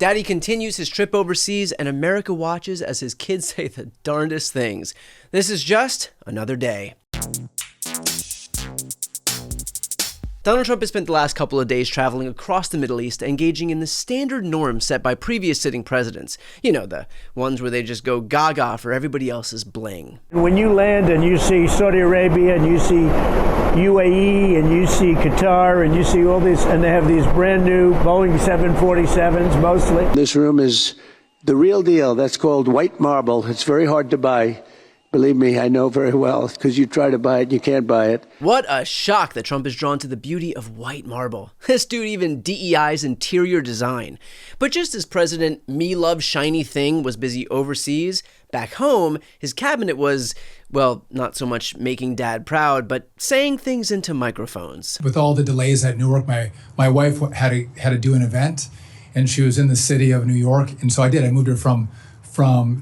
Daddy continues his trip overseas, and America watches as his kids say the darndest things. This is just another day. Donald Trump has spent the last couple of days traveling across the Middle East, engaging in the standard norms set by previous sitting presidents. You know, the ones where they just go gaga for everybody else's bling. When you land and you see Saudi Arabia and you see UAE and you see Qatar and you see all this, and they have these brand new Boeing 747s mostly. This room is the real deal. That's called white marble. It's very hard to buy. Believe me, I know very well, because you try to buy it, you can't buy it. What a shock that Trump is drawn to the beauty of white marble. This dude even DEI's interior design. But just as President Me Love Shiny Thing was busy overseas, back home, his cabinet was, well, not so much making Dad proud, but saying things into microphones. With all the delays at Newark, my wife had to do an event, and she was in the city of New York, and so I did. I moved her from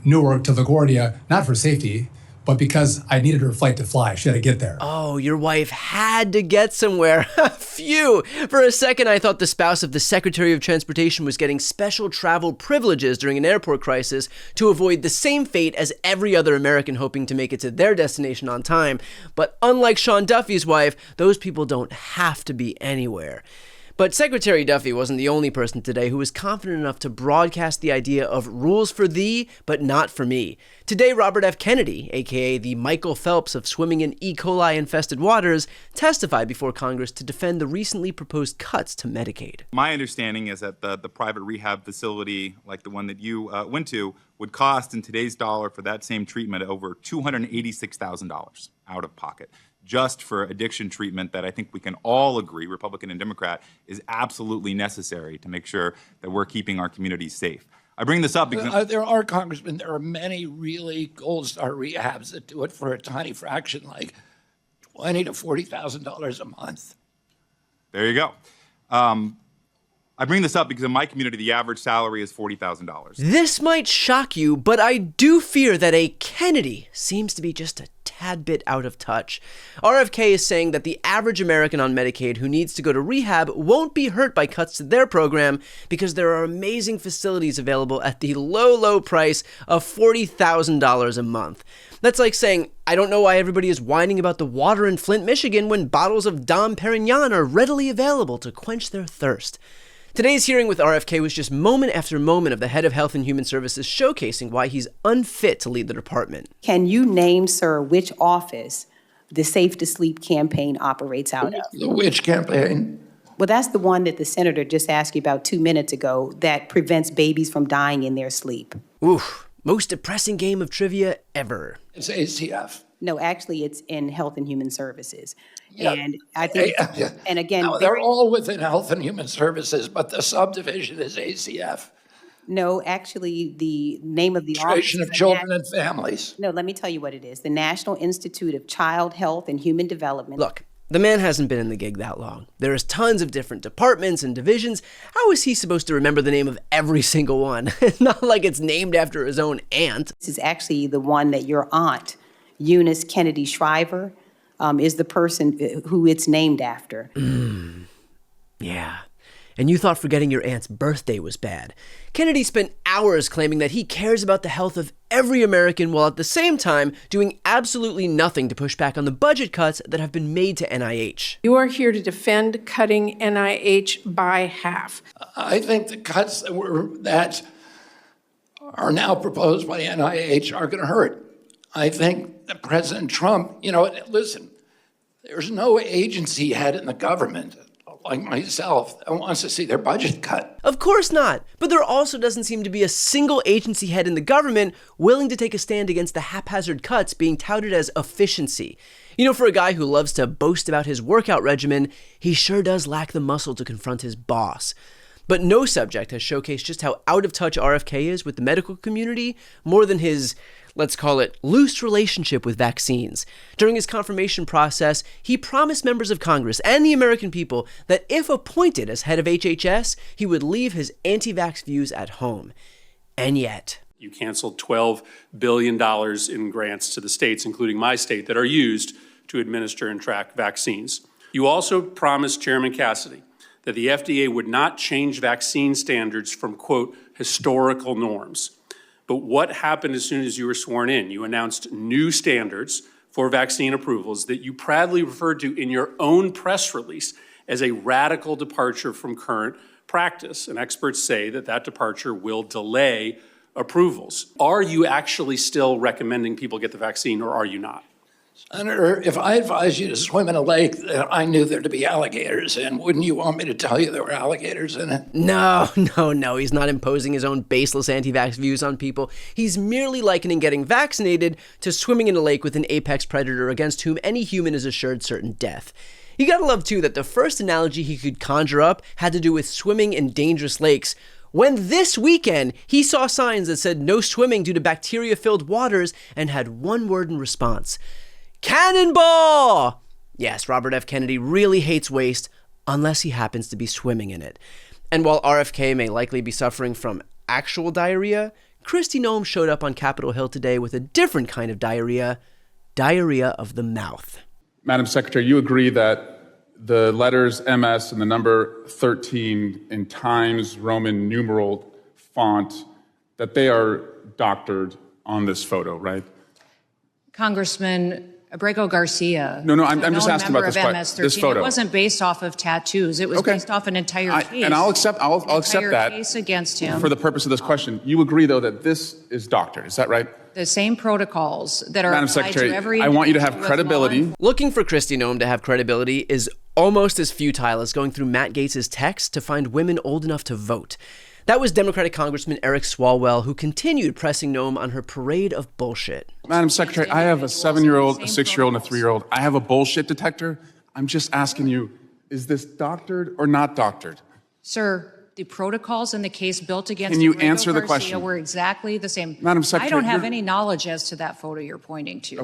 Newark to LaGuardia, not for safety, but because I needed her flight to fly. She had to get there. Oh, your wife had to get somewhere. Phew. For a second, I thought the spouse of the Secretary of Transportation was getting special travel privileges during an airport crisis to avoid the same fate as every other American hoping to make it to their destination on time. But unlike Sean Duffy's wife, those people don't have to be anywhere. But Secretary Duffy wasn't the only person today who was confident enough to broadcast the idea of rules for thee, but not for me. Today, Robert F. Kennedy, aka the Michael Phelps of swimming in E. coli-infested waters, testified before Congress to defend the recently proposed cuts to Medicaid. My understanding is that the private rehab facility, like the one that you went to, would cost in today's dollar for that same treatment over $286,000 out of pocket, just for addiction treatment that I think we can all agree, Republican and Democrat, is absolutely necessary to make sure that we're keeping our communities safe. I bring this up because there are, Congressman, there are many really gold star rehabs that do it for a tiny fraction, like $20,000 to $40,000 a month. there you go. I bring this up because in my community, the average salary is $40,000. This might shock you, but I do fear that a Kennedy seems to be just a tad bit out of touch. RFK is saying that the average American on Medicaid who needs to go to rehab won't be hurt by cuts to their program because there are amazing facilities available at the low, low price of $40,000 a month. That's like saying, I don't know why everybody is whining about the water in Flint, Michigan when bottles of Dom Perignon are readily available to quench their thirst. Today's hearing with RFK was just moment after moment of the head of Health and Human Services showcasing why he's unfit to lead the department. Can you name, sir, which office the Safe to Sleep campaign operates out of? The which campaign? Well, that's the one that the senator just asked you about 2 minutes ago that prevents babies from dying in their sleep. Oof, most depressing game of trivia ever. It's ACF. No, actually, it's in Health and Human Services. Yeah. And I think, and again, No, they're all within Health and Human Services, but the subdivision is ACF. no, actually, the name of the office. Administration of Children and Families. No, let me tell you what it is. The National Institute of Child Health and Human Development. Look, the man hasn't been in the gig that long. There's tons of different departments and divisions. How is he supposed to remember the name of every single one? It's not like it's named after his own aunt. This is actually the one that your aunt, Eunice Kennedy Shriver, is the person who it's named after. Yeah. And you thought forgetting your aunt's birthday was bad. Kennedy spent hours claiming that he cares about the health of every American while at the same time doing absolutely nothing to push back on the budget cuts that have been made to NIH. You are here to defend cutting NIH by half. I think the cuts that are now proposed by NIH are going to hurt. I think that President Trump, listen, there's no agency head in the government like myself that wants to see their budget cut. Of course not. But there also doesn't seem to be a single agency head in the government willing to take a stand against the haphazard cuts being touted as efficiency. For a guy who loves to boast about his workout regimen, he sure does lack the muscle to confront his boss. But no subject has showcased just how out of touch RFK is with the medical community more than his, let's call it, loose relationship with vaccines. During his confirmation process, he promised members of Congress and the American people that if appointed as head of HHS, he would leave his anti-vax views at home. And yet, you canceled $12 billion in grants to the states, including my state, that are used to administer and track vaccines. You also promised Chairman Cassidy that the FDA would not change vaccine standards from, quote, historical norms. But what happened as soon as you were sworn in? You announced new standards for vaccine approvals that you proudly referred to in your own press release as a radical departure from current practice. And experts say that that departure will delay approvals. Are you actually still recommending people get the vaccine, or are you not? Senator, if I advised you to swim in a lake that I knew there to be alligators in, wouldn't you want me to tell you there were alligators in it? No. He's not imposing his own baseless anti-vax views on people. He's merely likening getting vaccinated to swimming in a lake with an apex predator against whom any human is assured certain death. You gotta love, too, that the first analogy he could conjure up had to do with swimming in dangerous lakes, when this weekend he saw signs that said no swimming due to bacteria-filled waters and had one word in response: cannonball! Yes, Robert F. Kennedy really hates waste unless he happens to be swimming in it. And while RFK may likely be suffering from actual diarrhea, Kristi Noem showed up on Capitol Hill today with a different kind of diarrhea of the mouth. Madam Secretary, you agree that the letters MS and the number 13 in Times Roman numeral font, that they are doctored on this photo, right? Congressman Abrego Garcia. No, I'm just asking about this photo. It wasn't based off of tattoos. It was based off an entire case. And I'll accept that case against him. for the purpose of this question. You agree, though, that this is doctored. Is that right? The same protocols that are Madam applied Secretary, to every I want you to have credibility. Looking for Kristi Noem to have credibility is almost as futile as going through Matt Gaetz's text to find women old enough to vote. That was Democratic Congressman Eric Swalwell, who continued pressing Noem on her parade of bullshit. Madam Secretary, I have a 7-year-old, a 6-year-old, and a 3-year-old. I have a bullshit detector. I'm just asking you, is this doctored or not doctored? Sir, the protocols in the case built against Can you Abrego answer the Garcia question? were exactly the same. Madam Secretary, I don't have any knowledge as to that photo you're pointing to.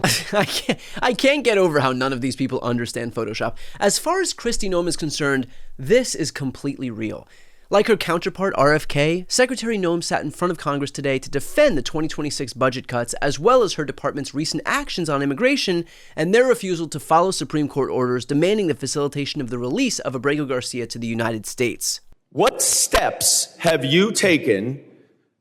I can't get over how none of these people understand Photoshop. As far as Kristi Noem is concerned, this is completely real. Like her counterpart, RFK, Secretary Noem sat in front of Congress today to defend the 2026 budget cuts, as well as her department's recent actions on immigration and their refusal to follow Supreme Court orders demanding the facilitation of the release of Abrego Garcia to the United States. What steps have you taken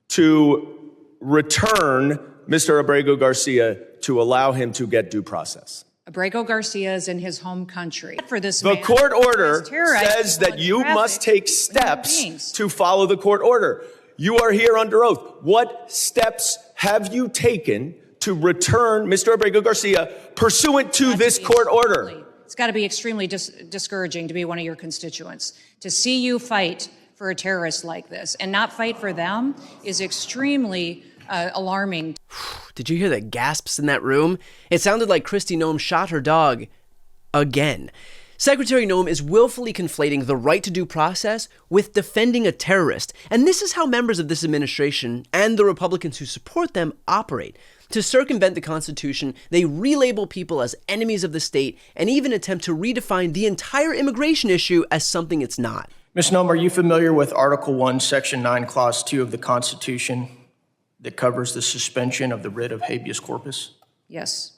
to return Mr. Abrego Garcia to allow him to get due process? Abrego Garcia is in his home country. For this The man, court order says that you must take steps to follow the court order. You are here under oath. What steps have you taken to return Mr. Abrego Garcia pursuant to this court order? It's got to be extremely discouraging to be one of your constituents. To see you fight for a terrorist like this and not fight for them is extremely alarming. Did you hear the gasps in that room? It sounded like Kristi Noem shot her dog again. Secretary Noem is willfully conflating the right to due process with defending a terrorist. And this is how members of this administration and the Republicans who support them operate. To circumvent the Constitution, they relabel people as enemies of the state and even attempt to redefine the entire immigration issue as something it's not. Ms. Noem, are you familiar with Article 1, Section 9, Clause 2 of the Constitution that covers the suspension of the writ of habeas corpus? Yes.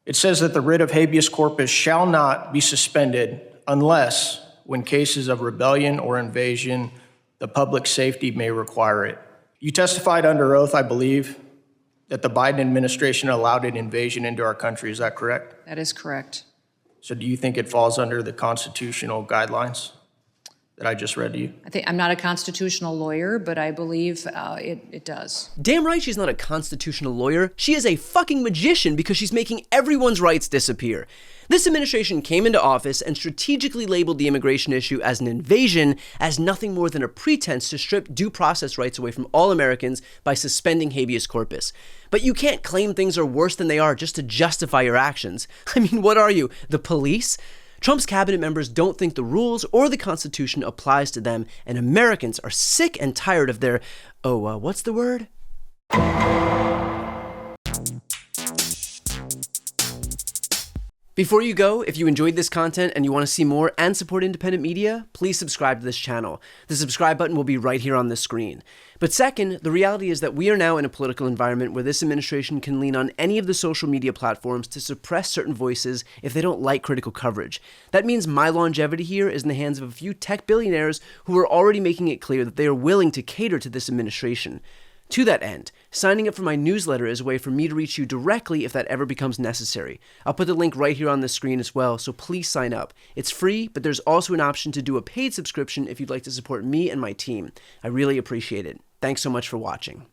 It says that the writ of habeas corpus shall not be suspended unless, when cases of rebellion or invasion, the public safety may require it. You testified under oath, I believe, that the Biden administration allowed an invasion into our country. Is that correct? That is correct. So do you think it falls under the constitutional guidelines that I just read to you? I'm not a constitutional lawyer, but I believe it does. Damn right she's not a constitutional lawyer. She is a fucking magician because she's making everyone's rights disappear. This administration came into office and strategically labeled the immigration issue as an invasion, as nothing more than a pretense to strip due process rights away from all Americans by suspending habeas corpus. But you can't claim things are worse than they are just to justify your actions. I mean, what are you, the police? Trump's cabinet members don't think the rules or the Constitution applies to them, and Americans are sick and tired of their, what's the word? Before you go, if you enjoyed this content and you want to see more and support independent media, please subscribe to this channel. The subscribe button will be right here on the screen. But second, the reality is that we are now in a political environment where this administration can lean on any of the social media platforms to suppress certain voices if they don't like critical coverage. That means my longevity here is in the hands of a few tech billionaires who are already making it clear that they are willing to cater to this administration. To that end, signing up for my newsletter is a way for me to reach you directly if that ever becomes necessary. I'll put the link right here on the screen as well, so please sign up. It's free, but there's also an option to do a paid subscription if you'd like to support me and my team. I really appreciate it. Thanks so much for watching.